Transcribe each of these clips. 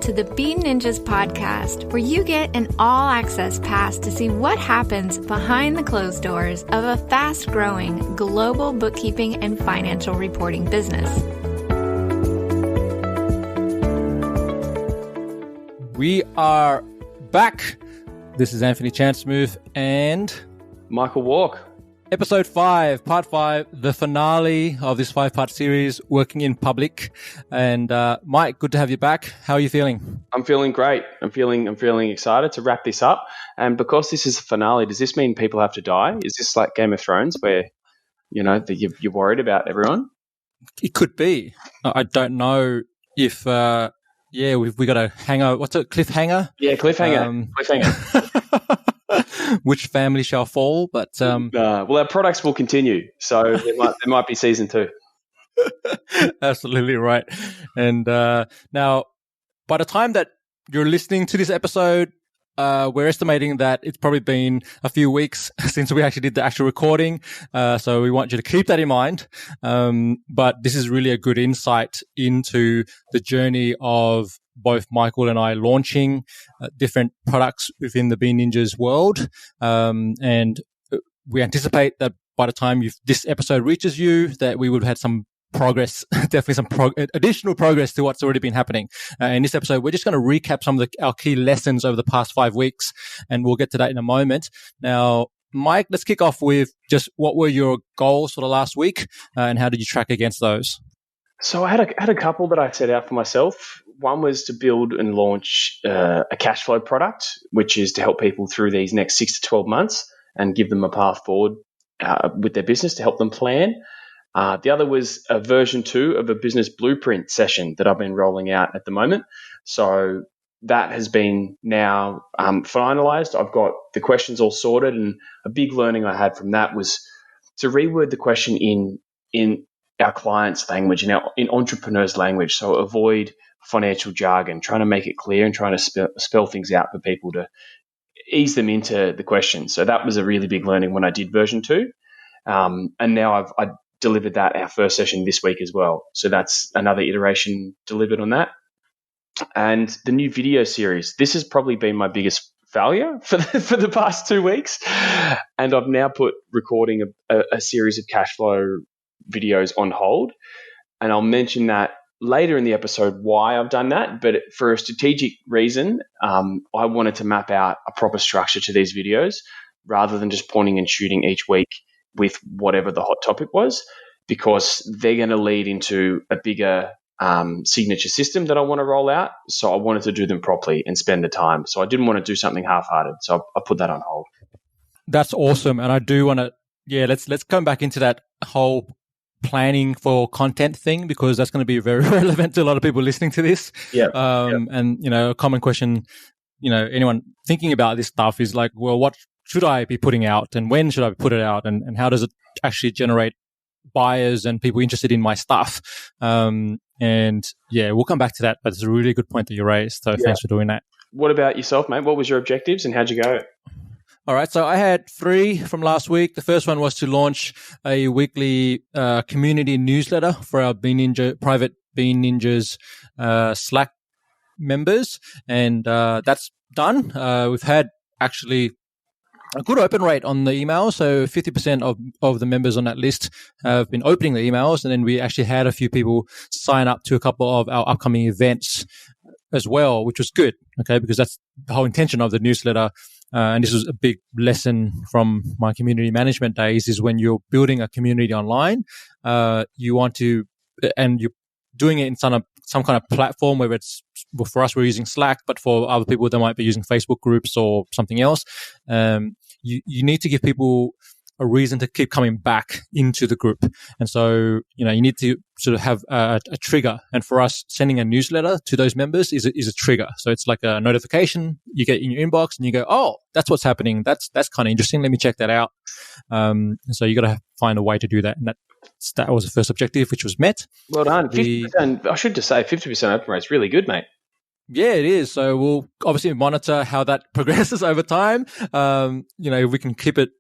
to the Bean Ninjas podcast, where you get an all-access pass to see what happens behind the closed doors of a fast-growing global bookkeeping and financial reporting business. We are back. This is Anfernee Chansamooth and Michael Wark. Episode 5, Part 5, the finale of this 5-part series, Working in Public. And Mike, good to have you back. How are you feeling? I'm feeling great. I'm feeling excited to wrap this up. And because this is the finale, does this mean people have to die? Is this like Game of Thrones, where you're worried about everyone? It could be. I don't know if. We got a hanger. What's it? Cliffhanger? Yeah, cliffhanger. Cliffhanger. Which family shall fall? But well, our products will continue, so there might be season 2. Absolutely right. And now, by the time that you're listening to this episode, we're estimating that it's probably been a few weeks since we actually did the actual recording. So we want you to keep that in mind. But this is really a good insight into the journey of both Michael and I launching different products within the Bean Ninjas world. And we anticipate that by the time this episode reaches you, that we would have had some progress, definitely some additional progress to what's already been happening. In this episode, we're just going to recap some of our key lessons over the past 5 weeks, and we'll get to that in a moment. Now, Mike, let's kick off with just what were your goals for the last week, and how did you track against those? So I had a couple that I set out for myself. One was to build and launch a cash flow product, which is to help people through these next 6 to 12 months and give them a path forward with their business to help them plan. The other was a version 2 of a business blueprint session that I've been rolling out at the moment. So that has been now finalized. I've got the questions all sorted, and a big learning I had from that was to reword the question in our clients' language, in entrepreneurs' language. So avoid financial jargon, trying to make it clear and trying to spell things out for people to ease them into the question. So that was a really big learning when I did version 2. And now I delivered that our first session this week as well. So that's another iteration delivered on that. And the new video series, this has probably been my biggest failure for the past 2 weeks. And I've now put recording a series of cash flow videos on hold. And I'll mention that later in the episode why I've done that. But for a strategic reason, I wanted to map out a proper structure to these videos rather than just pointing and shooting each week with whatever the hot topic was, because they're going to lead into a bigger signature system that I want to roll out. So I wanted to do them properly and spend the time. So I didn't want to do something half-hearted. So I put that on hold. That's awesome. And I do want to, let's come back into that whole planning for content thing, because that's going to be very relevant to a lot of people listening to this. And, a common question, anyone thinking about this stuff is like, well, what should I be putting out, and when should I put it out, and how does it actually generate buyers and people interested in my stuff? We'll come back to that, but it's a really good point that you raised. So thanks for doing that. What about yourself, mate? What was your objectives and how'd you go? All right. So I had 3 from last week. The first one was to launch a weekly community newsletter for our private Bean Ninjas Slack members. And that's done. We've had actually a good open rate on the emails. So 50% of the members on that list have been opening the emails. And then we actually had a few people sign up to a couple of our upcoming events as well, which was good. Okay. Because that's the whole intention of the newsletter. And this was a big lesson from my community management days, is when you're building a community online, you want to, and you're doing it in some kind of platform, whether it's, well, for us, we're using Slack, but for other people, they might be using Facebook groups or something else. You need to give people a reason to keep coming back into the group. And so, you need to sort of have a trigger. And for us, sending a newsletter to those members is a trigger. So it's like a notification you get in your inbox and you go, oh, that's what's happening. That's kind of interesting. Let me check that out. And so you got to find a way to do that. And that was the first objective, which was met. Well done. 50%, I should just say 50% open rate is really good, mate. Yeah, it is. So we'll obviously monitor how that progresses over time. If we can keep it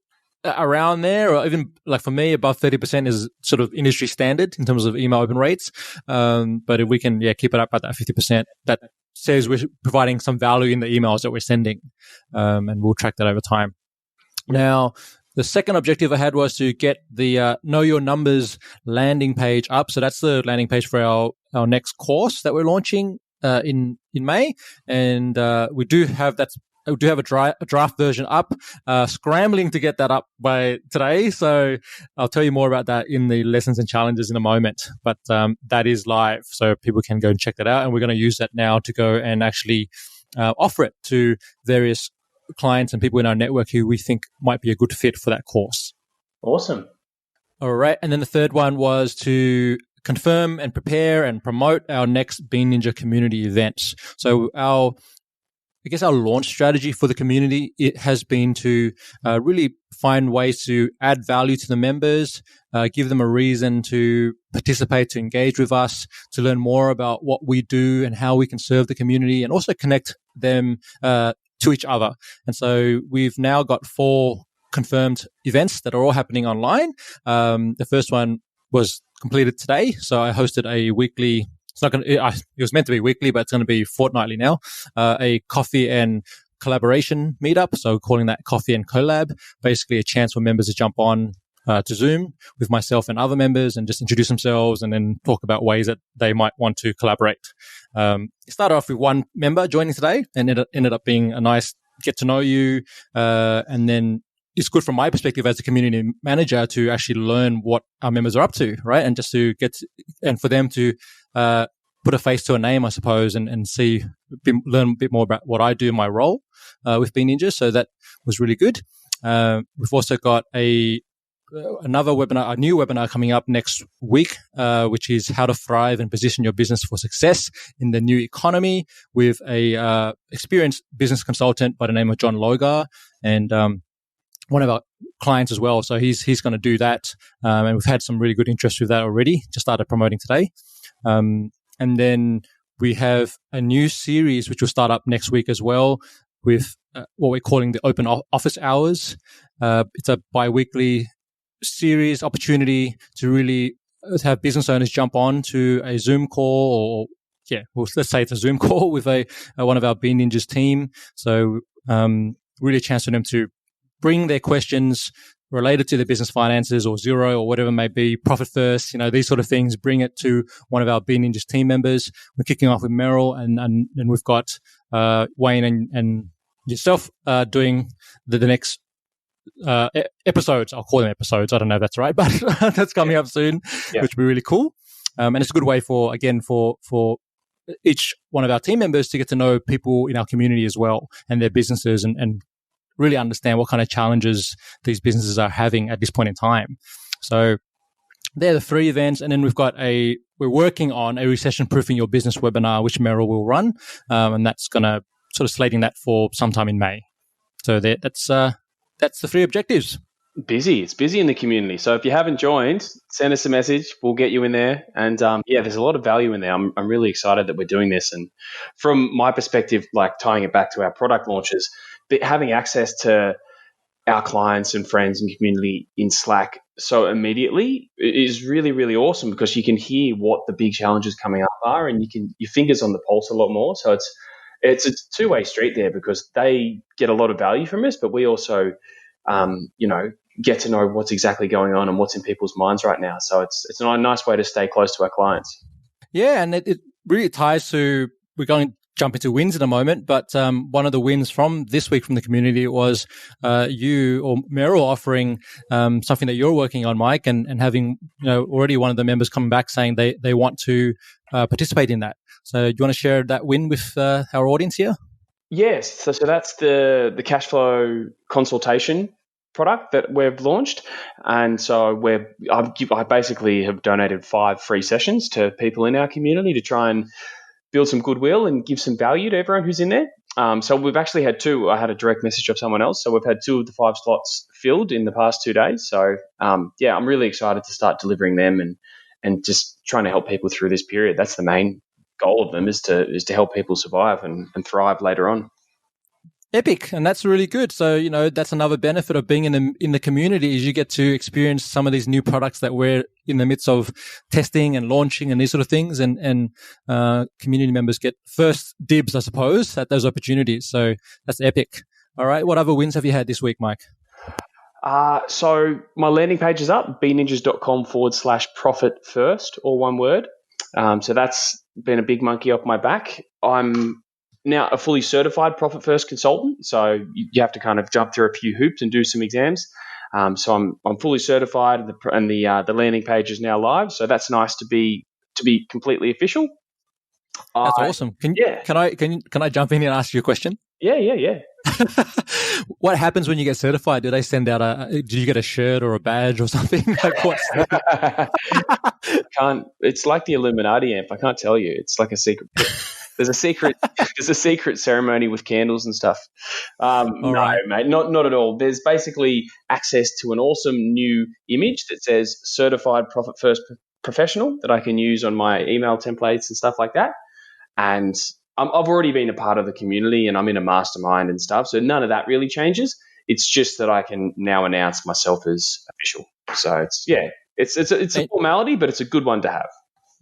around there, or even like for me, above 30% is sort of industry standard in terms of email open rates. But if we can, keep it up at that 50%, that says we're providing some value in the emails that we're sending, and we'll track that over time. Now, the second objective I had was to get the Know Your Numbers landing page up. So that's the landing page for our next course that we're launching in May, and we do have a draft version up, scrambling to get that up by today. So I'll tell you more about that in the lessons and challenges in a moment. But that is live, so people can go and check that out. And we're going to use that now to go and actually offer it to various clients and people in our network who we think might be a good fit for that course. Awesome. All right. And then the third one was to confirm and prepare and promote our next Bean Ninja community events. So our launch strategy for the community, it has been to really find ways to add value to the members, give them a reason to participate, to engage with us, to learn more about what we do and how we can serve the community, and also connect them to each other. And so we've now got 4 confirmed events that are all happening online. The first one was completed today. So I hosted a weekly, it was meant to be weekly, but it's going to be fortnightly now, a coffee and collaboration meetup. So calling that Coffee and Collab, basically a chance for members to jump on to Zoom with myself and other members and just introduce themselves and then talk about ways that they might want to collaborate. It started off with 1 member joining today, and it ended up being a nice get to know you. And then it's good from my perspective as a community manager to actually learn what our members are up to, right? And just to and for them to put a face to a name, I suppose, and learn a bit more about what I do in my role with Bean Ninja. So that was really good. We've also got another webinar, a new webinar coming up next week, which is how to thrive and position your business for success in the new economy, with a experienced business consultant by the name of John Logar, and one of our clients as well. So he's going to do that, and we've had some really good interest with that already. Just started promoting today, and then we have a new series which will start up next week as well, with what we're calling the Open Office Hours. It's a bi-weekly series opportunity to really have business owners jump on to a Zoom call, let's say it's a Zoom call with one of our Bean Ninjas team. So really a chance for them to bring their questions related to their business finances or Xero or whatever it may be, profit first, these sort of things, bring it to one of our Bean Ninjas team members. We're kicking off with Meryl, and we've got Wayne and yourself doing the next episodes. I'll call them episodes. I don't know if that's right, but that's coming up soon, which will be really cool. And it's a good way for each one of our team members to get to know people in our community as well and their businesses, and really understand what kind of challenges these businesses are having at this point in time. So they're the 3 events. And then we're working on a recession proofing your business webinar, which Meryl will run. And that's going to sort of slating that for sometime in May. So that's the 3 objectives. It's busy in the community. So if you haven't joined, send us a message. We'll get you in there. And there's a lot of value in there. I'm really excited that we're doing this. And from my perspective, like tying it back to our product launches, having access to our clients and friends and community in Slack so immediately is really, really awesome, because you can hear what the big challenges coming up are, and your fingers on the pulse a lot more. So it's a two-way street there, because they get a lot of value from us, but we also get to know what's exactly going on and what's in people's minds right now. So it's a nice way to stay close to our clients. Yeah, and it really ties to, we're going to jump into wins in a moment, but one of the wins from this week from the community was you or Meryl offering something that you're working on, Mike, and having already one of the members coming back saying they want to participate in that. So do you want to share that win with our audience here? Yes. So that's the cash flow consultation product that we've launched. And so I basically have donated 5 free sessions to people in our community to try and build some goodwill and give some value to everyone who's in there. So we've actually had 2. I had a direct message of someone else. So we've had 2 of the 5 slots filled in the past 2 days. So I'm really excited to start delivering them and just trying to help people through this period. That's the main goal of them, is to help people survive and thrive later on. Epic, and that's really good. So, that's another benefit of being in the community is you get to experience some of these new products that we're in the midst of testing and launching and these sort of things, and community members get first dibs, I suppose, at those opportunities. So that's epic. All right. What other wins have you had this week, Mike? So my landing page is up, beninjas.com/profit first, all one word. So that's been a big monkey off my back. I'm now a fully certified Profit First consultant, so you have to kind of jump through a few hoops and do some exams. So I'm fully certified, and the landing page is now live. So that's nice to be completely official. That's awesome. Can I jump in and ask you a question? Yeah. What happens when you get certified? Do they send out do you get a shirt or a badge or something? Like what's It's like the Illuminati, Anf. I can't tell you. It's like a secret. There's a secret ceremony with candles and stuff. No, right. mate, not at all. There's basically access to an awesome new image that says certified Profit First professional that I can use on my email templates and stuff like that. And I've already been a part of the community and I'm in a mastermind and stuff. So none of that really changes. It's just that I can now announce myself as official. So it's a formality, but it's a good one to have.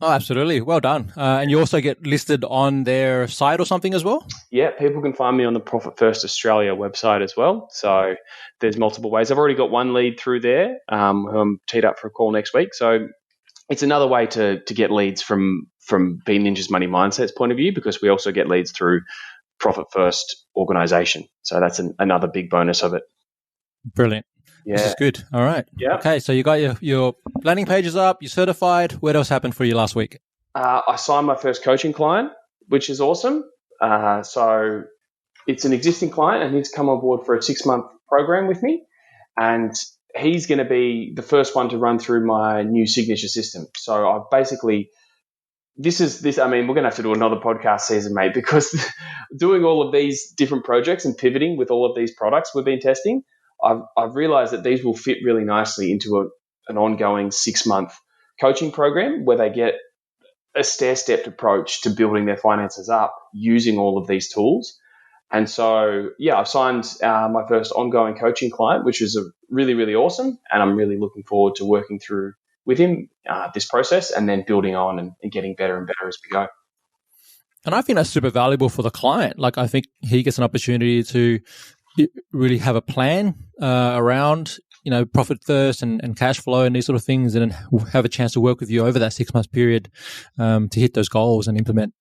Oh, absolutely. Well done. And you also get listed on their site or something as well? Yeah, people can find me on the Profit First Australia website as well. So there's multiple ways. I've already got one lead through there who I'm teed up for a call next week. So it's another way to get leads from Bean Ninja's Money Mindset's point of view, because we also get leads through Profit First organization. So that's another big bonus of it. Brilliant. Yeah. This is good. All right. Yeah. Okay, so you got your landing pages up, you're certified. What else happened for you last week? I signed my first coaching client, which is awesome. So it's an existing client and he's come on board for a 6-month program with me. And he's going to be the first one to run through my new signature system. So I've basically, we're going to have to do another podcast season, mate, because doing all of these different projects and pivoting with all of these products we've been testing, I've realized that these will fit really nicely into an ongoing 6-month coaching program where they get a stair-stepped approach to building their finances up using all of these tools. And so, I've signed my first ongoing coaching client, which is really, really awesome. And I'm really looking forward to working through with him this process and then building on and getting better and better as we go. And I think that's super valuable for the client. Like, I think he gets an opportunity to really have a plan around, profit first and cash flow and these sort of things, and then have a chance to work with you over that 6-month period to hit those goals and implement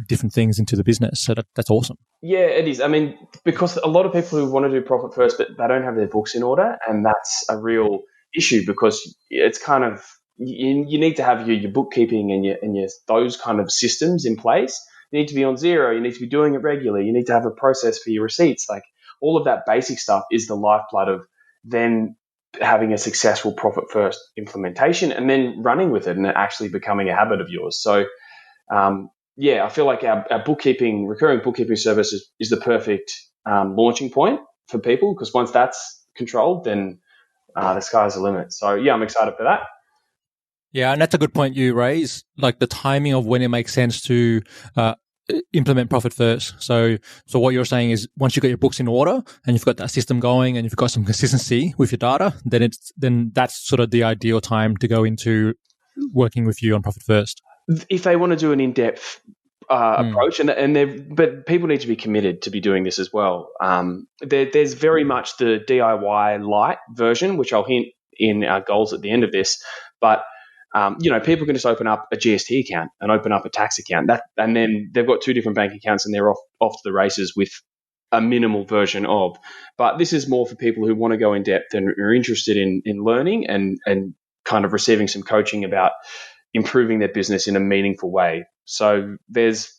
different things into the business. So that's awesome. Yeah, it is. I mean, because a lot of people who want to do profit first, but they don't have their books in order, and that's a real issue because it's kind of, you need to have your bookkeeping and your those kind of systems in place. You need to be on Xero. You need to be doing it regularly. You need to have a process for your receipts. Like all of that basic stuff is the lifeblood of then having a successful profit first implementation and then running with it and actually becoming a habit of yours. So, I feel like our recurring bookkeeping service is the perfect launching point for people, because once that's controlled, then the sky's the limit. So, I'm excited for that. Yeah, and that's a good point you raise, like the timing of when it makes sense to implement profit first. So what you're saying is once you've got your books in order and you've got that system going and you've got some consistency with your data, then that's sort of the ideal time to go into working with you on profit first. If they want to do an in-depth approach, but people need to be committed to be doing this as well. There's very much the DIY light version, which I'll hint in our goals at the end of this, but people can just open up a GST account and open up a tax account, and then they've got 2 different bank accounts and they're off to the races with a minimal version of. But this is more for people who want to go in depth and are interested in learning and kind of receiving some coaching about improving their business in a meaningful way. So there's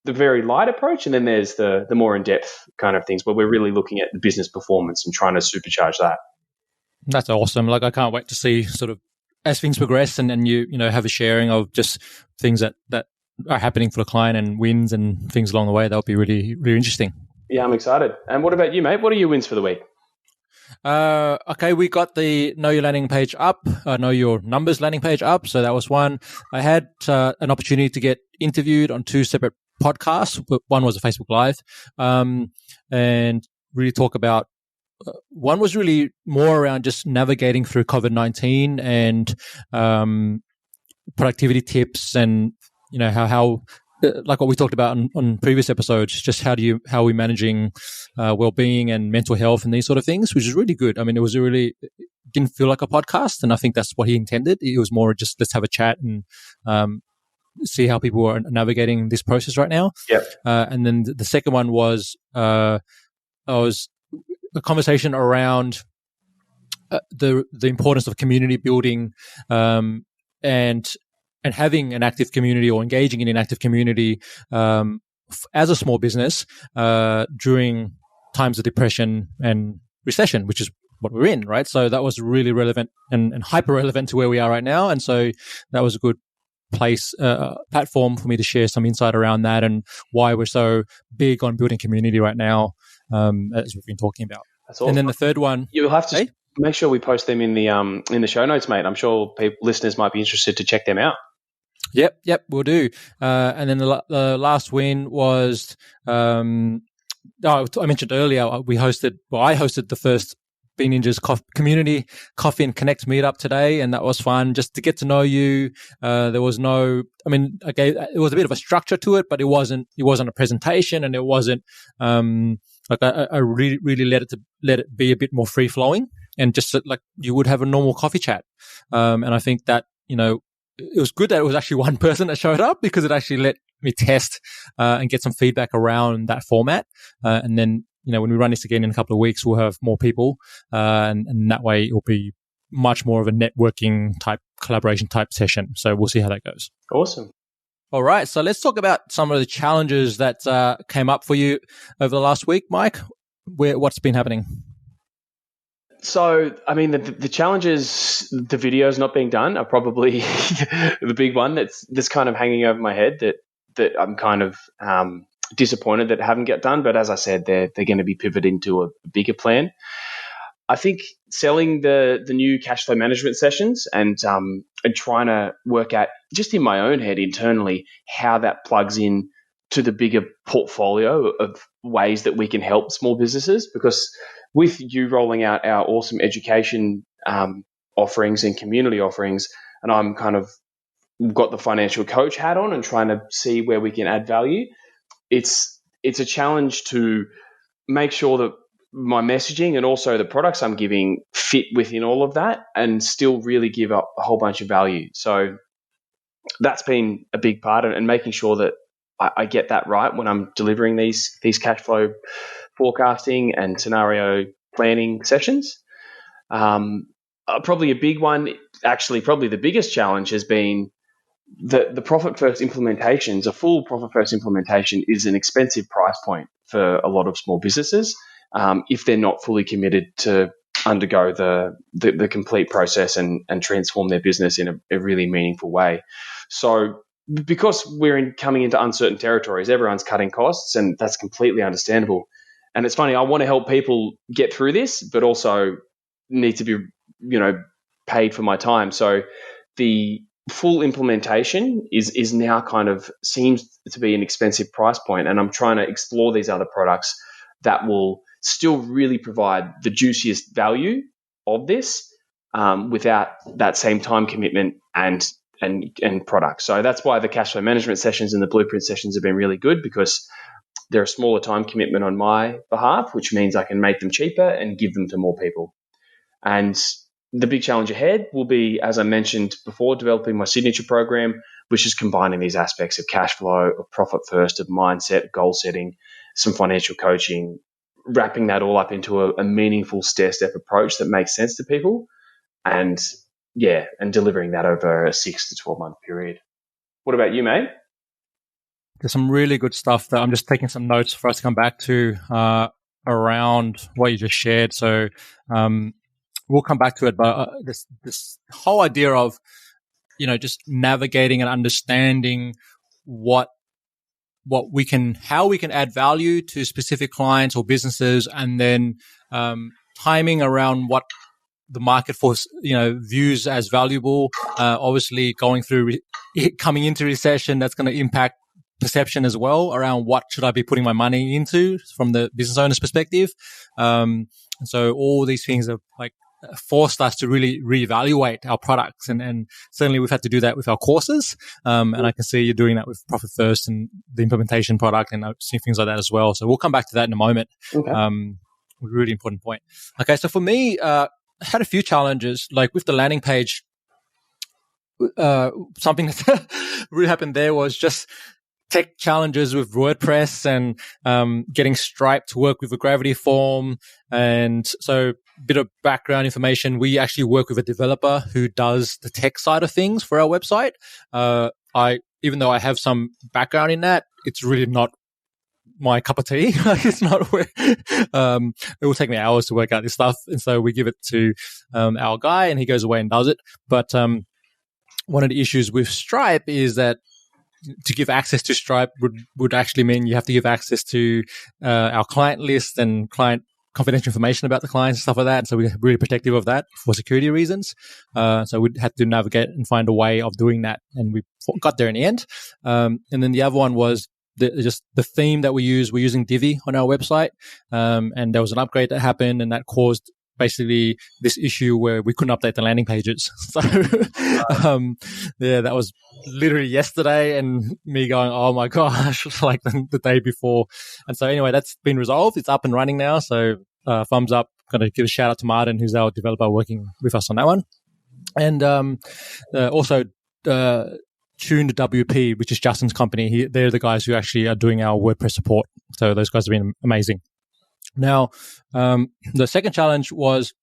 the very light approach, and then there's the more in-depth kind of things where we're really looking at the business performance and trying to supercharge that. That's awesome. Like, I can't wait to see sort of as things progress and you have a sharing of just things that are happening for the client and wins and things along the way. That'll be really, really interesting. Yeah, I'm excited. And what about you, mate? What are your wins for the week? Okay, we got the Know Your Landing page up, Know Your Numbers landing page up. So that was one. I had an opportunity to get interviewed on 2 separate podcasts. One was a Facebook Live, and really talk about. One was really more around just navigating through COVID-19 and productivity tips, and how like what we talked about on previous episodes, just how are we managing well-being and mental health and these sort of things, which is really good. I mean, it didn't feel like a podcast, and I think that's what he intended. It was more just let's have a chat and see how people are navigating this process right now. Yep. And then the second one was a conversation around the importance of community building and having an active community or engaging in an active community as a small business during times of depression and recession, which is what we're in, right? So that was really relevant and hyper relevant to where we are right now. And so that was a good platform for me to share some insight around that and why we're so big on building community right now, as we've been talking about. That's awesome. And then the third one, you'll have to make sure we post them in the show notes, mate. I'm sure listeners might be interested to check them out. Yep, we'll do. And then the last win was, I mentioned earlier, I hosted the first Bean Ninjas community Coffee and Connect meetup today, and that was fun just to get to know you. There was it was a bit of a structure to it, but it wasn't a presentation, and it wasn't I really, really let it be a bit more free flowing, and just like you would have a normal coffee chat. And I think that, it was good that it was actually one person that showed up, because it actually let me test and get some feedback around that format. And then, when we run this again in a couple of weeks, we'll have more people, and that way it'll be much more of a networking type, collaboration type session. So we'll see how that goes. Awesome. All right. So let's talk about some of the challenges that came up for you over the last week, Mike. What's been happening? So, I mean, the challenges, the videos not being done are probably the big one that's kind of hanging over my head, that I'm kind of disappointed that haven't get done. But as I said, they're going to be pivoted into a bigger plan. I think selling the new cash flow management sessions and trying to work out just in my own head internally how that plugs in to the bigger portfolio of ways that we can help small businesses, because with you rolling out our awesome education offerings and community offerings, and I'm kind of got the financial coach hat on and trying to see where we can add value, it's a challenge to make sure that my messaging and also the products I'm giving fit within all of that and still really give up a whole bunch of value. So that's been a big part, and making sure that I get that right when I'm delivering these cash flow forecasting and scenario planning sessions. Probably a big one, actually probably the biggest challenge, has been the profit first implementations. A full profit first implementation is an expensive price point for a lot of small businesses if they're not fully committed to undergo the complete process and transform their business in a really meaningful way. So because we're coming into uncertain territories, everyone's cutting costs, and that's completely understandable. And it's funny, I want to help people get through this, but also need to be, paid for my time. So the full implementation is now kind of seems to be an expensive price point, and I'm trying to explore these other products that will still really provide the juiciest value of this without that same time commitment and product. So that's why the cash flow management sessions and the blueprint sessions have been really good, because they're a smaller time commitment on my behalf, which means I can make them cheaper and give them to more people. And the big challenge ahead will be, as I mentioned before, developing my signature program, which is combining these aspects of cash flow, of profit first, of mindset, goal setting, some financial coaching, wrapping that all up into a meaningful stair-step approach that makes sense to people, and delivering that over a 6 to 12 month period. What about you, mate? There's some really good stuff that I'm just taking some notes for us to come back to around what you just shared. So we'll come back to it, but this whole idea of, just navigating and understanding how we can add value to specific clients or businesses, and then timing around what the market force views as valuable. Obviously, coming into recession, that's going to impact perception as well around what should I be putting my money into from the business owner's perspective. And so all these things have like forced us to really reevaluate our products. And certainly we've had to do that with our courses. And I can see you're doing that with Profit First and the implementation product, and I've seen things like that as well. So we'll come back to that in a moment. Okay. Really important point. Okay. So for me, I had a few challenges, like with the landing page. Something that really happened there was just tech challenges with WordPress and getting Stripe to work with a Gravity form. And so a bit of background information, we actually work with a developer who does the tech side of things for our website. Even though I have some background in that, it's really not my cup of tea. Like, it's not where it will take me hours to work out this stuff. And so we give it to our guy and he goes away and does it. But one of the issues with Stripe is that to give access to Stripe would actually mean you have to give access to our client list and client confidential information about the clients and stuff like that. So we're really protective of that for security reasons. So we had to navigate and find a way of doing that, and we got there in the end. And then the other one was just the theme that we use. We're using Divi on our website, and there was an upgrade that happened, and that caused basically this issue where we couldn't update the landing pages. So, that was literally yesterday, and me going, oh my gosh, like the day before. And so anyway, that's been resolved. It's up and running now. So, thumbs up. Going to give a shout out to Martin, who's our developer working with us on that one. And, also, Tuned WP, which is Justin's company. They're the guys who actually are doing our WordPress support. So those guys have been amazing. Now, the second challenge was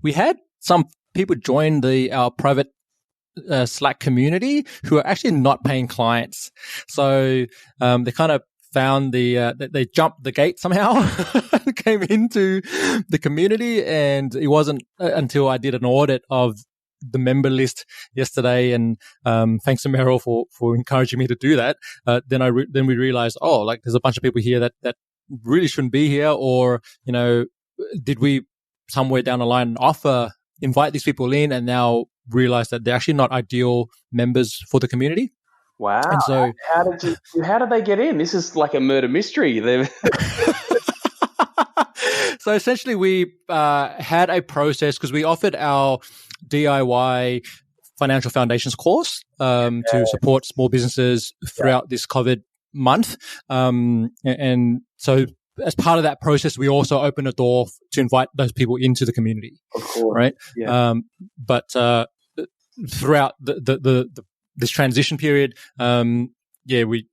we had some people join our private Slack community who are actually not paying clients. So they kind of found they jumped the gate somehow, came into the community, and it wasn't until I did an audit of the member list yesterday, and thanks to Meryl for encouraging me to do that. Then we realized, there's a bunch of people here that really shouldn't be here, or did we somewhere down the line invite these people in and now realize that they're actually not ideal members for the community? Wow. And so how did they get in? This is like a murder mystery. So essentially we had a process, because we offered our DIY financial foundations course to support small businesses throughout this COVID month. And so as part of that process, we also opened a door to invite those people into the community. Of course. Right. Yeah. But throughout this transition period, we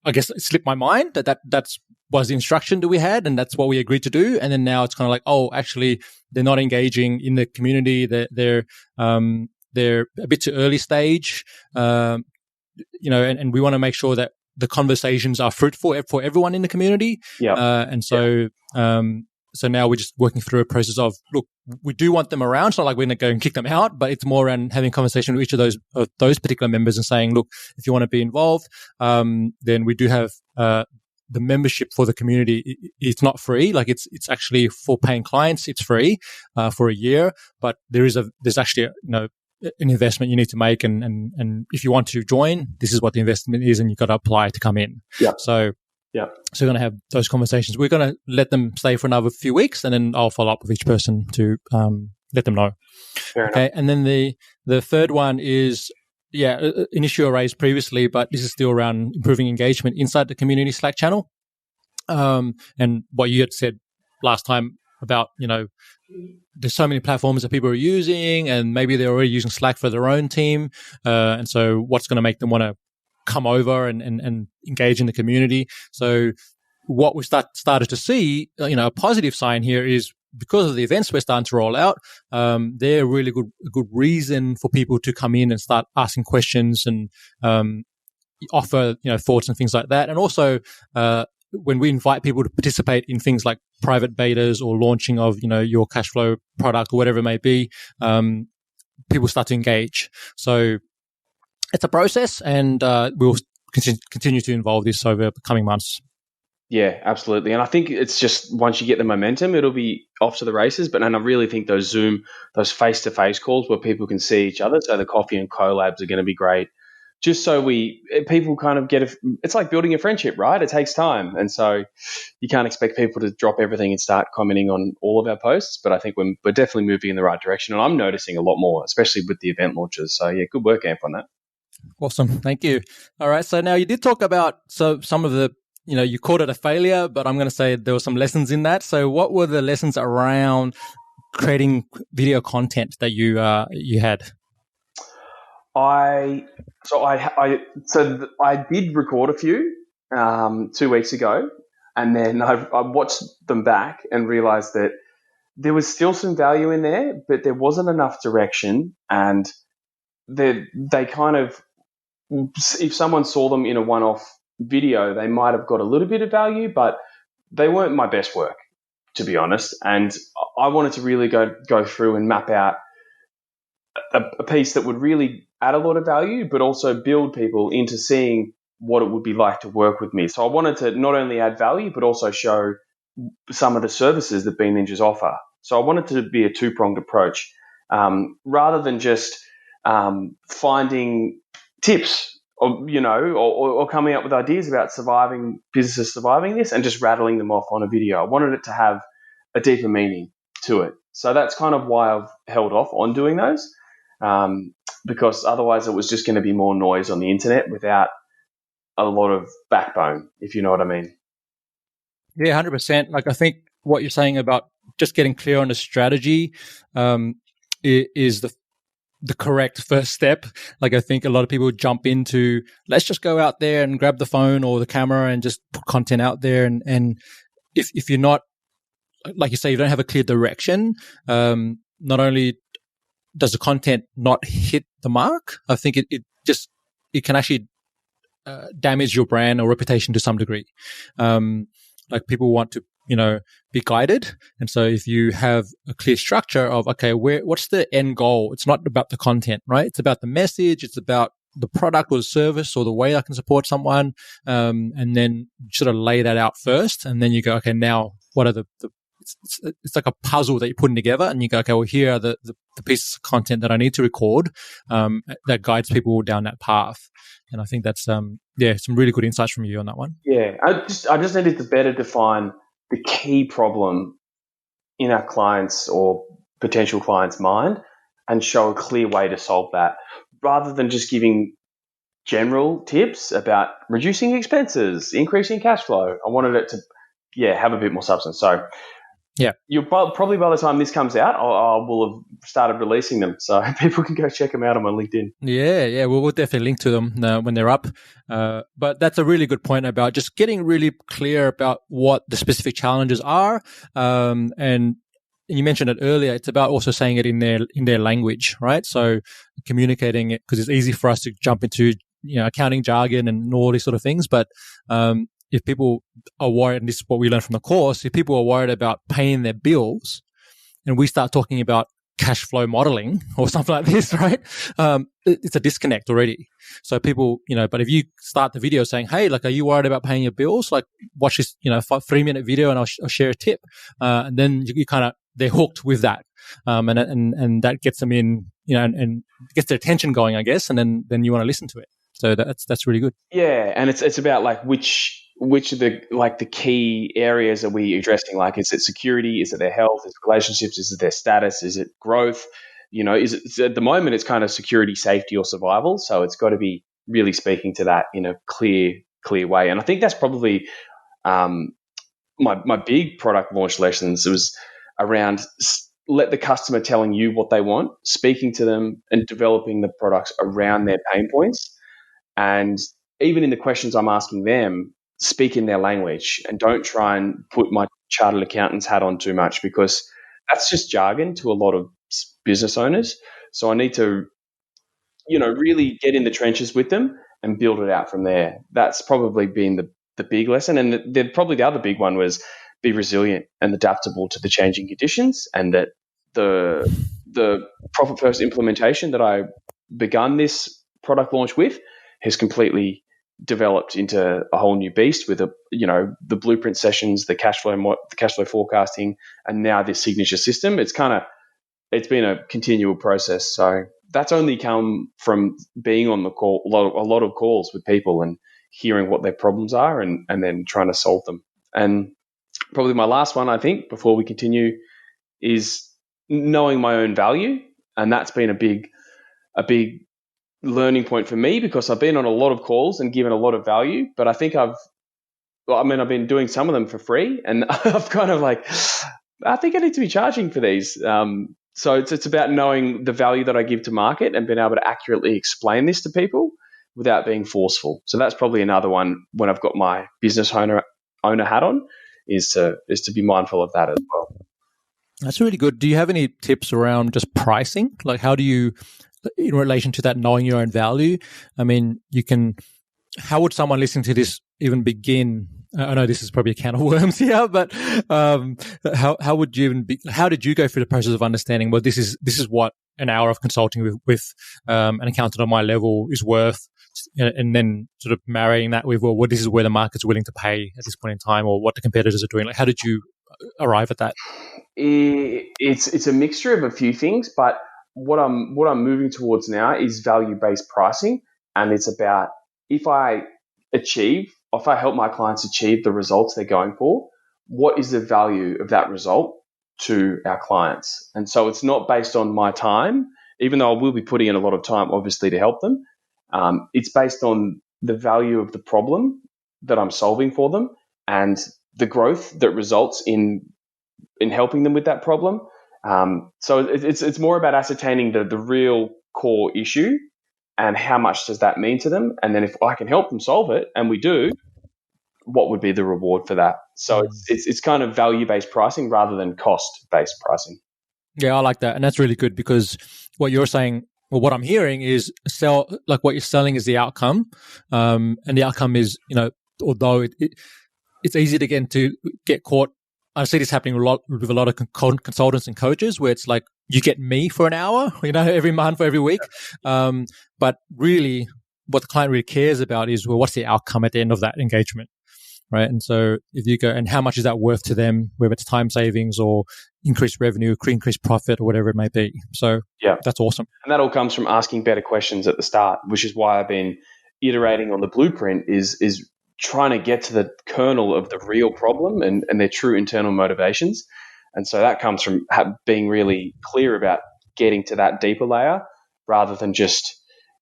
I guess it slipped my mind that's was the instruction that we had, and that's what we agreed to do. And then now it's kind of like, actually they're not engaging in the community. They're a bit too early stage. And we want to make sure that the conversations are fruitful for everyone in the community. Yeah. And so, so now we're just working through a process of, look, we do want them around. It's not like we're going to go and kick them out, but it's more around having a conversation with each of those particular members and saying, look, if you want to be involved, then we do have, the membership for the community. It's not free. Like it's actually for paying clients. It's free, for a year, but there's actually, an investment you need to make. And if you want to join, this is what the investment is, and you've got to apply to come in. Yeah. So we're going to have those conversations. We're going to let them stay for another few weeks, and then I'll follow up with each person to let them know. Fair enough. And then the third one is, an issue I raised previously, but this is still around improving engagement inside the community Slack channel. And what you had said last time about, there's so many platforms that people are using, and maybe they're already using Slack for their own team. And so what's going to make them want to come over and engage in the community? So what we started to see, a positive sign here is, because of the events we're starting to roll out, they're a really good reason for people to come in and start asking questions and offer thoughts and things like that. And also, when we invite people to participate in things like private betas or launching of your cash flow product or whatever it may be, people start to engage. So it's a process, and we'll continue to involve this over the coming months. Yeah, absolutely. And I think it's just, once you get the momentum, it'll be off to the races. But I really think those face-to-face calls where people can see each other, so the coffee and collabs are going to be great. just so people kind of it's like building a friendship, right? It takes time. And so you can't expect people to drop everything and start commenting on all of our posts. But I think we're definitely moving in the right direction. And I'm noticing a lot more, especially with the event launches. So yeah, good work, Anf, on that. Awesome. Thank you. All right. So now you did talk about some of the, you called it a failure, but I'm going to say there were some lessons in that. So what were the lessons around creating video content that you had? I did record a few 2 weeks ago, and then I watched them back and realized that there was still some value in there, but there wasn't enough direction, and they kind of, if someone saw them in a one-off video, they might have got a little bit of value, but they weren't my best work, to be honest. And I wanted to really go through and map out a piece that would really add a lot of value, but also build people into seeing what it would be like to work with me. So I wanted to not only add value, but also show some of the services that Bean Ninjas offer. So I wanted to be a two-pronged approach, rather than just finding tips or coming up with ideas about businesses surviving this and just rattling them off on a video. I wanted it to have a deeper meaning to it. So that's kind of why I've held off on doing those, because otherwise it was just going to be more noise on the internet without a lot of backbone, if you know what I mean. Yeah, 100%. Like, I think what you're saying about just getting clear on the strategy is the correct first step. Like, I think a lot of people jump into, let's just go out there and grab the phone or the camera and just put content out there. And if you're not, like you say, you don't have a clear direction, not only does the content not hit the mark, I think it can actually damage your brand or reputation to some degree. Like, people want to, be guided. And so if you have a clear structure of, okay, what's the end goal? It's not about the content, right? It's about the message. It's about the product or the service or the way I can support someone. And then sort of lay that out first. And then you go, okay, now what are it's like a puzzle that you're putting together, and you go, okay, well, here are the pieces of content that I need to record, that guides people down that path. And I think that's, some really good insights from you on that one. Yeah. I just needed to better define the key problem in our clients' or potential clients' mind and show a clear way to solve that, rather than just giving general tips about reducing expenses, increasing cash flow. I wanted it to, have a bit more substance. So, yeah, you'll probably, by the time this comes out, I will have started releasing them, so people can go check them out on my LinkedIn. Yeah. We'll definitely link to them when they're up. But that's a really good point about just getting really clear about what the specific challenges are. And you mentioned it earlier. It's about also saying it in their language, right? So communicating it, because it's easy for us to jump into accounting jargon and all these sort of things, but if people are worried, and this is what we learned from the course, if people are worried about paying their bills and we start talking about cash flow modeling or something like this, right? It's a disconnect already. So people, but if you start the video saying, hey, like, are you worried about paying your bills? Like, watch this, 3-minute video and I'll share a tip. And then you kind of, they're hooked with that. And that gets them in, and gets their attention going, I guess. And then you want to listen to it. So that's really good. Yeah. And it's about like which of the key areas are we addressing? Like, is it security? Is it their health? Is it relationships? Is it their status? Is it growth? Is it, at the moment, it's kind of security, safety, or survival. So it's got to be really speaking to that in a clear way. And I think that's probably my big product launch lessons. It was around let the customer telling you what they want, speaking to them, and developing the products around their pain points. And even in the questions I'm asking them, speak in their language, and don't try and put my chartered accountant's hat on too much, because that's just jargon to a lot of business owners. So I need to, really get in the trenches with them and build it out from there. That's probably been the big lesson. And probably the other big one was be resilient and adaptable to the changing conditions, and that the profit first implementation that I begun this product launch with has completely developed into a whole new beast with the blueprint sessions, the cash flow forecasting, and now this signature system. It's been a continual process. So that's only come from being on the call, a lot of calls with people and hearing what their problems are and then trying to solve them. And probably my last one, I think, before we continue, is knowing my own value. And that's been a big learning point for me, because I've been on a lot of calls and given a lot of value, but I think I've been doing some of them for free, and I've kind of like, I think I need to be charging for these. So it's about knowing the value that I give to market and being able to accurately explain this to people without being forceful. So that's probably another one when I've got my business owner hat on, is to be mindful of that as well. That's really good. Do you have any tips around just pricing? Like, how do you, in relation to that, knowing your own value? I mean, how would someone listening to this even begin? I know this is probably a can of worms here, but how would you how did you go through the process of understanding, well, this is what an hour of consulting with an accountant on my level is worth, and then sort of marrying that with, well, this is where the market's willing to pay at this point in time, or what the competitors are doing? Like, how did you arrive at that? It's a mixture of a few things, but what I'm moving towards now is value-based pricing, and it's about if I help my clients achieve the results they're going for, what is the value of that result to our clients? And so it's not based on my time, even though I will be putting in a lot of time, obviously, to help them. It's based on the value of the problem that I'm solving for them and the growth that results in helping them with that problem. So it's more about ascertaining the real core issue and how much does that mean to them. And then if I can help them solve it, and we do, what would be the reward for that? So it's kind of value-based pricing rather than cost-based pricing. Yeah, I like that. And that's really good, because what you're saying, well, what I'm hearing is what you're selling is the outcome. And the outcome is, although it's easy to get caught. I see this happening with a lot of consultants and coaches, where it's like, you get me for an hour, every month or every week. But really what the client really cares about is, well, what's the outcome at the end of that engagement? Right. And so if you go, and how much is that worth to them, whether it's time savings or increased revenue, increased profit, or whatever it may be. So yeah, that's awesome. And that all comes from asking better questions at the start, which is why I've been iterating on the blueprint, is trying to get to the kernel of the real problem and their true internal motivations. And so that comes from being really clear about getting to that deeper layer rather than just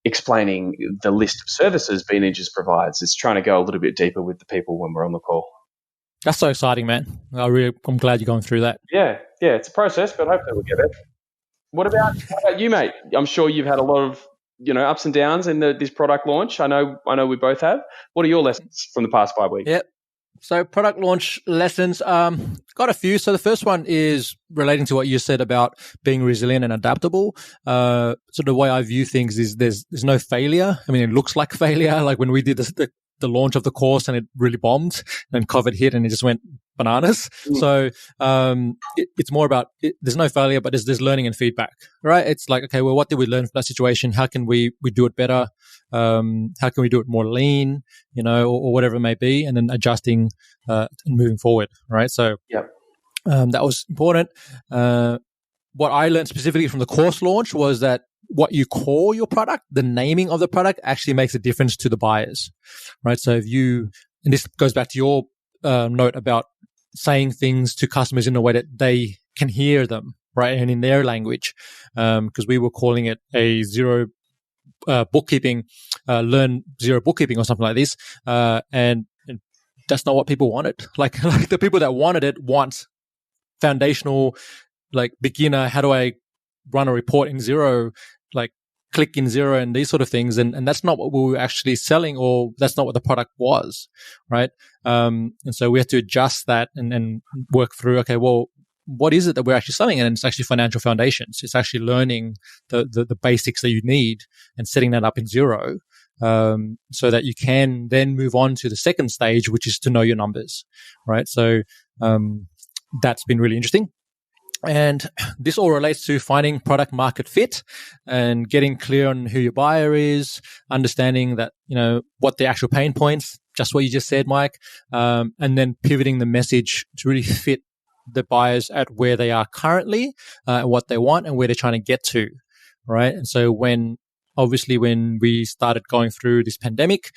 explaining the list of services B-Ninjas provides. It's trying to go a little bit deeper with the people when we're on the call. That's so exciting, man. I'm glad you're going through that. Yeah, it's a process, but hopefully we'll get it. What about you, mate? I'm sure you've had a lot of ups and downs in this product launch. I know we both have. What are your lessons from the past 5 weeks? Yep. So product launch lessons, got a few. So the first one is relating to what you said about being resilient and adaptable. So the way I view things is there's no failure. I mean, it looks like failure. Like when we did the launch of the course and it really bombed, and COVID hit and it just went bananas. So it's more about there's no failure, but there's learning and feedback, right? It's like, okay, well, what did we learn from that situation? How can we do it better? How can we do it more lean, or whatever it may be, and then adjusting and moving forward, right? So that was important. What I learned specifically from the course launch was that what you call your product, the naming of the product, actually makes a difference to the buyers, right? So and this goes back to your note about saying things to customers in a way that they can hear them, right? And in their language, because we were calling it a zero bookkeeping, learn zero bookkeeping or something like this. And that's not what people wanted. Like the people that wanted it want foundational, like beginner, how do I run a report in Xero, like click in Xero and these sort of things. And that's not what we were actually selling, or that's not what the product was, right? And so we had to adjust that and work through, okay, well, what is it that we're actually selling? And it's actually financial foundations. It's actually learning the basics that you need and setting that up in Xero, so that you can then move on to the second stage, which is to know your numbers, right? So that's been really interesting. And this all relates to finding product market fit and getting clear on who your buyer is, understanding that, what the actual pain points, just what you just said, Mike, and then pivoting the message to really fit the buyers at where they are currently, and what they want and where they're trying to get to, right? And so when we started going through this pandemic,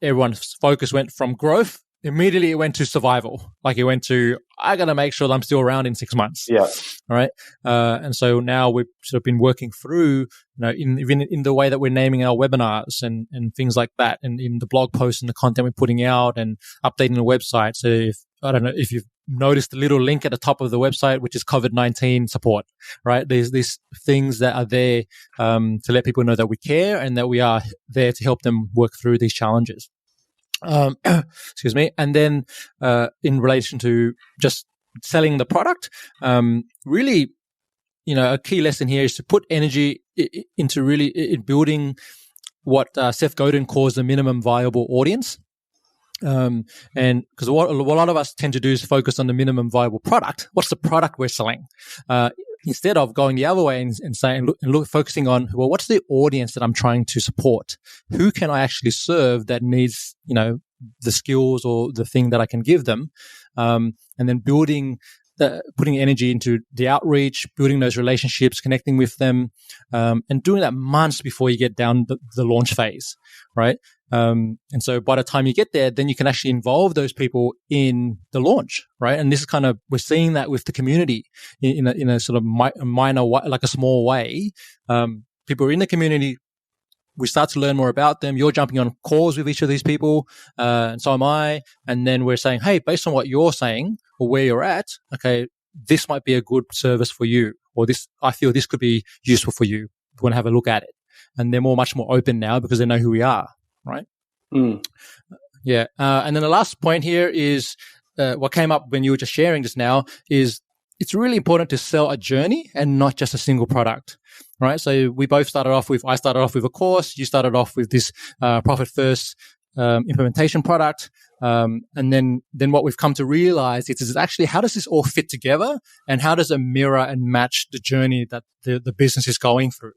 everyone's focus went from growth. Immediately it went to survival. Like it went to, I got to make sure that I'm still around in 6 months. Yeah. All right. And so now we've sort of been working through, even in the way that we're naming our webinars and things like that, and in the blog posts and the content we're putting out and updating the website. So I don't know if you've noticed the little link at the top of the website, which is COVID-19 support, right? There's these things that are there to let people know that we care and that we are there to help them work through these challenges. Excuse me. And then in relation to just selling the product, really, a key lesson here is to put energy into really in building what Seth Godin calls the minimum viable audience. And because what a lot of us tend to do is focus on the minimum viable product. What's the product we're selling? Instead of going the other way and saying, focusing on, well, what's the audience that I'm trying to support? Who can I actually serve that needs, the skills or the thing that I can give them? And then putting energy into the outreach, building those relationships, connecting with them, and doing that months before you get down the launch phase, right? And so by the time you get there, then you can actually involve those people in the launch, right? And this is kind of, we're seeing that with the community in a sort of minor, like a small way. People are in the community. We start to learn more about them. You're jumping on calls with each of these people, and so am I. And then we're saying, hey, based on what you're saying or where you're at, okay, this might be a good service for you, or I feel this could be useful for you. You want to have a look at it. And they're much more open now because they know who we are, right? Yeah. And then the last point here is what came up when you were just sharing just now is it's really important to sell a journey and not just a single product. Right. So I started off with a course. You started off with this profit first implementation product. And then what we've come to realize is actually, how does this all fit together, and how does it mirror and match the journey that the business is going through?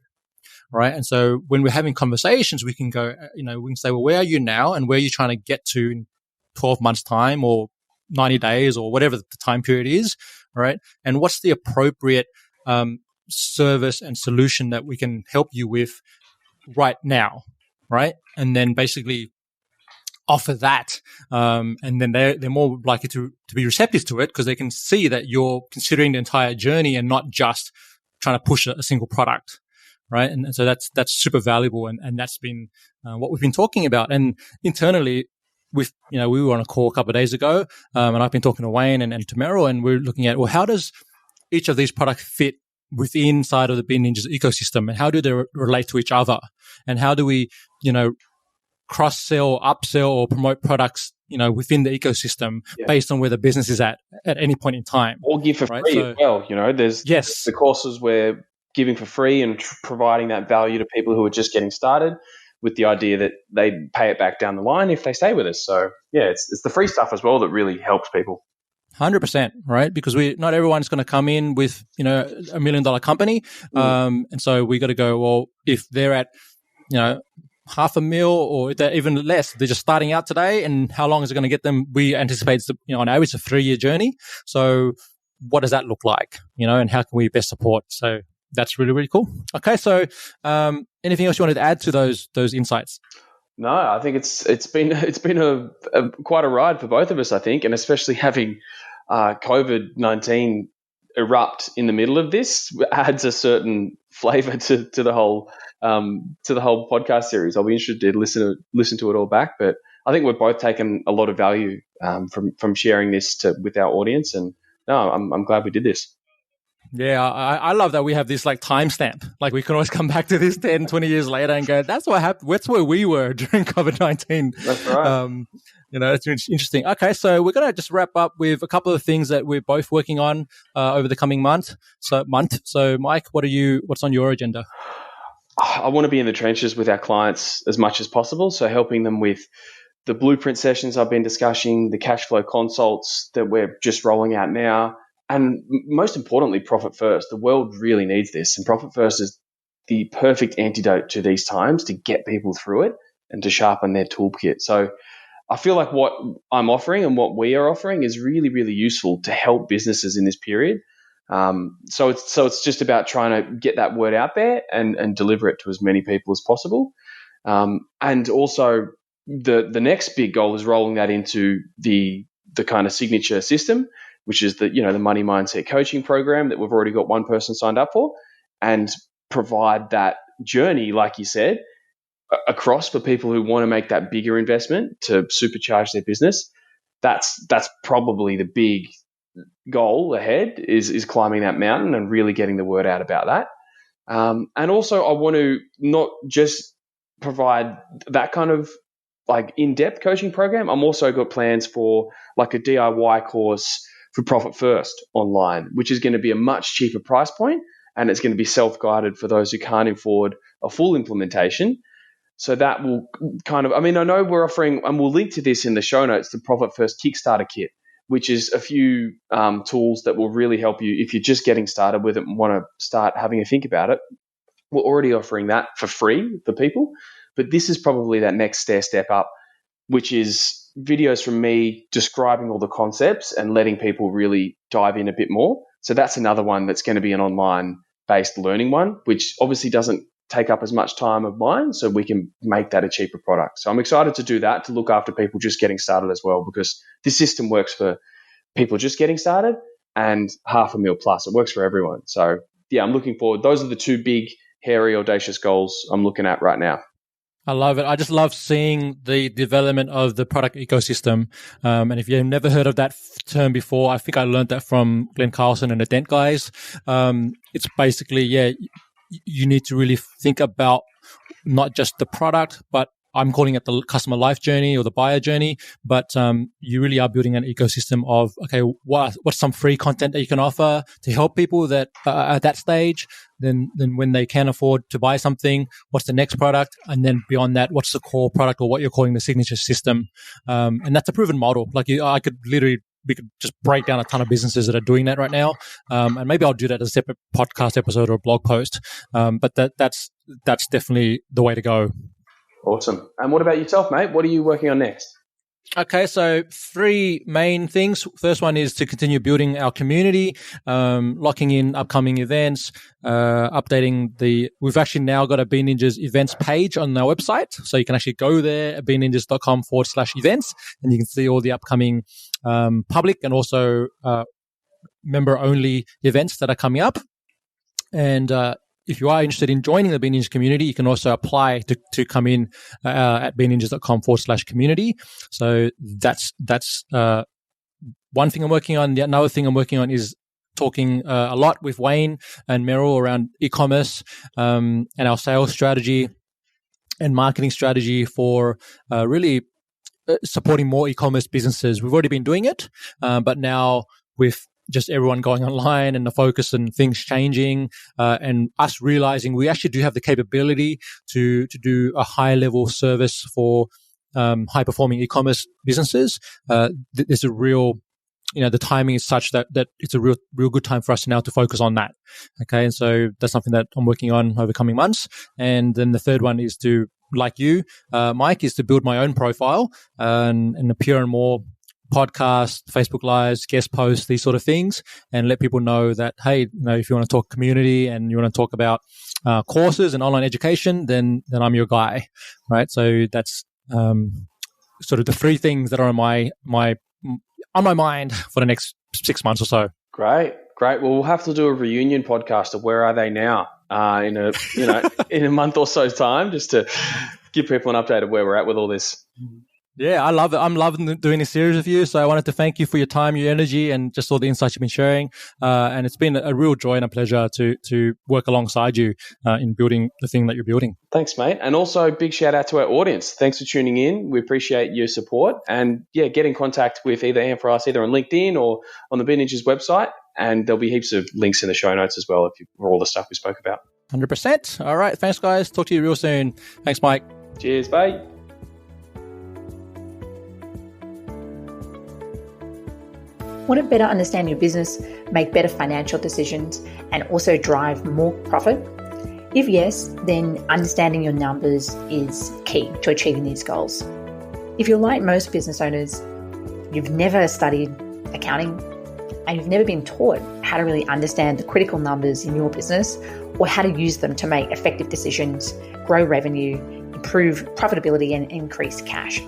Right. And so when we're having conversations, we can go, we can say, well, where are you now, and where are you trying to get to in 12 months time or 90 days or whatever the time period is. Right. And what's the appropriate service and solution that we can help you with right now, right? And then basically offer that, and then they're more likely to be receptive to it because they can see that you're considering the entire journey and not just trying to push a single product, right? And so that's super valuable, and that's been what we've been talking about. And internally, we were on a call a couple of days ago, and I've been talking to Wayne and to Meryl, and we're looking at, well, how does each of these products fit inside of the Bean Ninjas ecosystem, and how do they relate to each other, and how do we, cross-sell, upsell, or promote products, within the ecosystem based on where the business is at any point in time. Or give for free as well. There's the courses we're giving for free and providing that value to people who are just getting started, with the idea that they pay it back down the line if they stay with us. So it's the free stuff as well that really helps people. 100%, right? Because not everyone's going to come in with, $1 million company. And so we got to go, well, if they're at, $500,000 or they're even less, they're just starting out today, and how long is it going to get them? We anticipate, on average, a 3-year journey. So what does that look like, and how can we best support? So that's really, really cool. Okay. So, anything else you wanted to add to those insights? No, I think it's been a quite a ride for both of us, I think, and especially having COVID-19 erupt in the middle of this adds a certain flavor to the whole podcast series. I'll be interested to listen to it all back, but I think we've both taken a lot of value from sharing this with our audience, and no, I'm glad we did this. Yeah, I love that we have this like timestamp. Like we can always come back to this 10, 20 years later and go, that's what happened. That's where we were during COVID-19. That's right. It's interesting. Okay, so we're going to just wrap up with a couple of things that we're both working on over the coming month. So Mike, what's on your agenda? I want to be in the trenches with our clients as much as possible. So helping them with the blueprint sessions I've been discussing, the cash flow consults that we're just rolling out now, and most importantly, Profit First. The world really needs this, and Profit First is the perfect antidote to these times to get people through it and to sharpen their toolkit. So I feel like what I'm offering and what we are offering is really, really useful to help businesses in this period. So it's just about trying to get that word out there and deliver it to as many people as possible. And also the next big goal is rolling that into the kind of signature system, which is the money mindset coaching program that we've already got one person signed up for, and provide that journey, like you said, across for people who want to make that bigger investment to supercharge their business. That's probably the big goal ahead is climbing that mountain and really getting the word out about that. And also I want to not just provide that kind of like in-depth coaching program. I'm also got plans for like a DIY course for Profit First online, which is going to be a much cheaper price point, and it's going to be self-guided for those who can't afford a full implementation. So that will kind of, I know we're offering, and we'll link to this in the show notes, the Profit First Kickstarter Kit, which is a few tools that will really help you if you're just getting started with it and want to start having a think about it. We're already offering that for free for people, but this is probably that next step up, which is videos from me describing all the concepts and letting people really dive in a bit more. So that's another one that's going to be an online-based learning one, which obviously doesn't take up as much time of mine, so we can make that a cheaper product. So I'm excited to do that, to look after people just getting started as well, because this system works for people just getting started and $500,000 plus. It works for everyone. So yeah, I'm looking forward. Those are the two big, hairy, audacious goals I'm looking at right now. I love it. I just love seeing the development of the product ecosystem. And if you've never heard of that term before, I think I learned that from Glenn Carlson and the Dent guys. It's basically, you need to really think about not just the product, but I'm calling it the customer life journey or the buyer journey. But you really are building an ecosystem of, okay, what's some free content that you can offer to help people that at that stage? Then when they can afford to buy something, what's the next product? And then beyond that, what's the core product or what you're calling the signature system? And that's a proven model. Like we could just break down a ton of businesses that are doing that right now. And maybe I'll do that as a separate podcast episode or a blog post. But that's definitely the way to go. Awesome. And what about yourself, mate? What are you working on next? Okay, so 3 main things. First one is to continue building our community, locking in upcoming events, updating we've actually now got a Bean Ninjas events page on our website. So you can actually go there at beanninjas.com/events, and you can see all the upcoming public and also member-only events that are coming up. And if you are interested in joining the Bean Ninjas community, you can also apply to come in at beanninjas.com/community. So that's one thing I'm working on. The another thing I'm working on is talking a lot with Wayne and Meryl around e-commerce and our sales strategy and marketing strategy for really supporting more e-commerce businesses. We've already been doing it, but now with just everyone going online and the focus and things changing, and us realizing we actually do have the capability to do a high level service for high performing e-commerce businesses. There's a real, the timing is such that it's a real good time for us now to focus on that. Okay. And so that's something that I'm working on over coming months. And then the third one is to, like you, Mike, is to build my own profile and appear on more podcasts, Facebook Lives, guest posts, these sort of things, and let people know that, hey, if you want to talk community and you want to talk about courses and online education, then I'm your guy, right? So that's sort of the 3 things that are on my mind for the next 6 months or so. Great. Well, we'll have to do a reunion podcast of where are they now in a month or so's time, just to give people an update of where we're at with all this. Yeah, I love it. I'm loving doing this series with you. So I wanted to thank you for your time, your energy, and just all the insights you've been sharing. And it's been a real joy and a pleasure to work alongside you in building the thing that you're building. Thanks, mate. And also big shout out to our audience. Thanks for tuning in. We appreciate your support. And yeah, get in contact with either Anf or us, either on LinkedIn or on the Bean Ninjas website. And there'll be heaps of links in the show notes as well for all the stuff we spoke about. 100%. All right. Thanks, guys. Talk to you real soon. Thanks, Mike. Cheers. Bye. Want to better understand your business, make better financial decisions, and also drive more profit? If yes, then understanding your numbers is key to achieving these goals. If you're like most business owners, you've never studied accounting, and you've never been taught how to really understand the critical numbers in your business or how to use them to make effective decisions, grow revenue, improve profitability, and increase cash.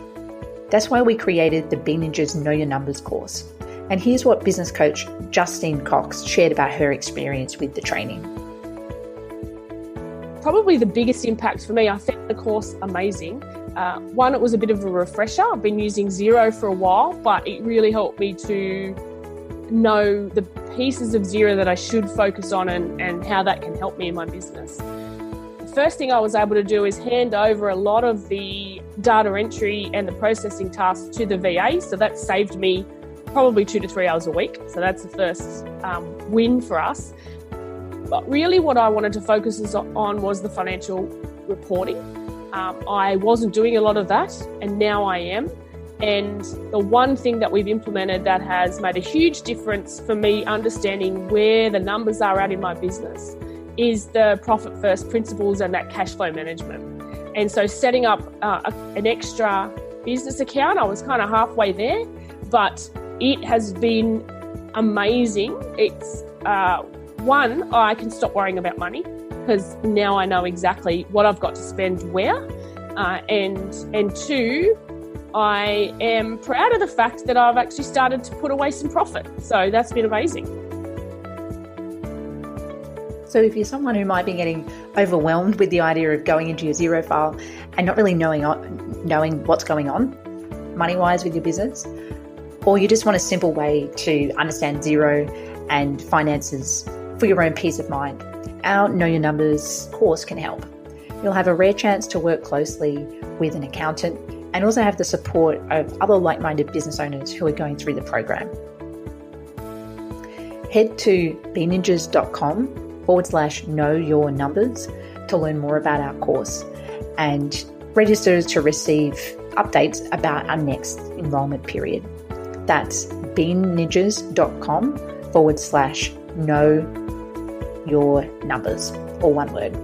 That's why we created the B Ninjas Know Your Numbers course. And here's what business coach Justine Cox shared about her experience with the training. Probably the biggest impact for me, I found the course amazing. One, it was a bit of a refresher. I've been using Xero for a while, but it really helped me to know the pieces of Xero that I should focus on and how that can help me in my business. The first thing I was able to do is hand over a lot of the data entry and the processing tasks to the VA. So that saved me probably 2 to 3 hours a week. So that's the first win for us. But really what I wanted to focus on was the financial reporting. I wasn't doing a lot of that, and now I am. And the one thing that we've implemented that has made a huge difference for me understanding where the numbers are at in my business is the profit first principles and that cash flow management. And so setting up an extra business account, I was kind of halfway there, but it has been amazing. It's one, I can stop worrying about money because now I know exactly what I've got to spend where. And two, I am proud of the fact that I've actually started to put away some profit. So that's been amazing. So if you're someone who might be getting overwhelmed with the idea of going into your Xero file and not really knowing what's going on money-wise with your business, or you just want a simple way to understand Xero and finances for your own peace of mind, our Know Your Numbers course can help. You'll have a rare chance to work closely with an accountant and also have the support of other like-minded business owners who are going through the program. Head to bninjas.com/know your numbers to learn more about our course and register to receive updates about our next enrollment period. That's bninjas.com/know your numbers, all one word.